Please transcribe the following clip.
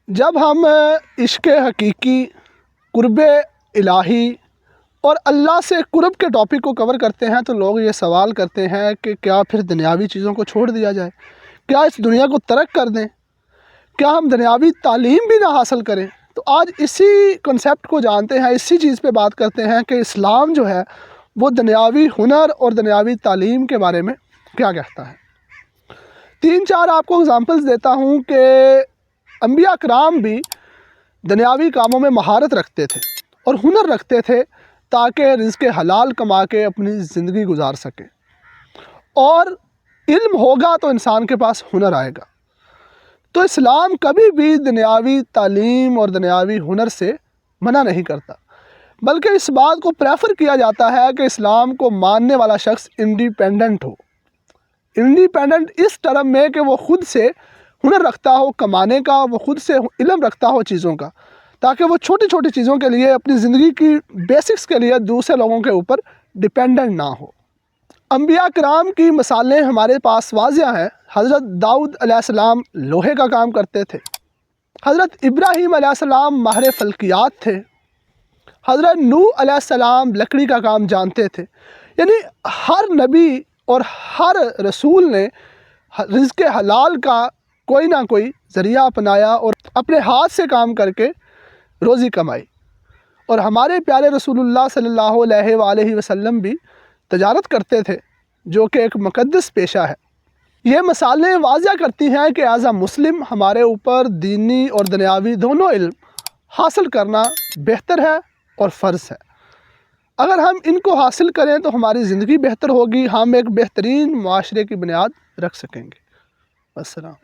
جب ہم عشق حقیقی، قرب الہی اور اللہ سے قرب کے ٹاپک کو کور کرتے ہیں تو لوگ یہ سوال کرتے ہیں کہ کیا پھر دنیاوی چیزوں کو چھوڑ دیا جائے؟ کیا اس دنیا کو ترک کر دیں؟ کیا ہم دنیاوی تعلیم بھی نہ حاصل کریں؟ تو آج اسی کنسیپٹ کو جانتے ہیں، اسی چیز پہ بات کرتے ہیں کہ اسلام جو ہے وہ دنیاوی ہنر اور دنیاوی تعلیم کے بارے میں کیا کہتا ہے۔ 3-4 آپ کو اگزامپلز دیتا ہوں کہ انبیاء کرام بھی دنیاوی کاموں میں مہارت رکھتے تھے اور ہنر رکھتے تھے تاکہ رزق حلال کما کے اپنی زندگی گزار سکیں، اور علم ہوگا تو انسان کے پاس ہنر آئے گا۔ تو اسلام کبھی بھی دنیاوی تعلیم اور دنیاوی ہنر سے منع نہیں کرتا، بلکہ اس بات کو پریفر کیا جاتا ہے کہ اسلام کو ماننے والا شخص انڈیپینڈنٹ ہو۔ انڈیپینڈنٹ اس ٹرم میں کہ وہ خود سے ہنر رکھتا ہو کمانے کا، وہ خود سے علم رکھتا ہو چیزوں کا، تاکہ وہ چھوٹی چھوٹی چیزوں کے لیے، اپنی زندگی کی بیسکس کے لیے دوسرے لوگوں کے اوپر ڈیپینڈنٹ نہ ہو۔ انبیاء کرام کی مثالیں ہمارے پاس واضح ہیں۔ حضرت داؤد علیہ السلام لوہے کا کام کرتے تھے، حضرت ابراہیم علیہ السلام ماہر فلکیات تھے، حضرت نوح علیہ السلام لکڑی کا کام جانتے تھے۔ یعنی ہر نبی اور ہر رسول نے رزق حلال کا کوئی نہ کوئی ذریعہ اپنایا اور اپنے ہاتھ سے کام کر کے روزی کمائی۔ اور ہمارے پیارے رسول اللہ صلی اللہ علیہ وآلہ وسلم بھی تجارت کرتے تھے، جو کہ ایک مقدس پیشہ ہے۔ یہ مثالیں واضح کرتی ہیں کہ ایز اے مسلم ہمارے اوپر دینی اور دنیاوی دونوں علم حاصل کرنا بہتر ہے اور فرض ہے۔ اگر ہم ان کو حاصل کریں تو ہماری زندگی بہتر ہوگی، ہم ایک بہترین معاشرے کی بنیاد رکھ سکیں گے۔ السلام۔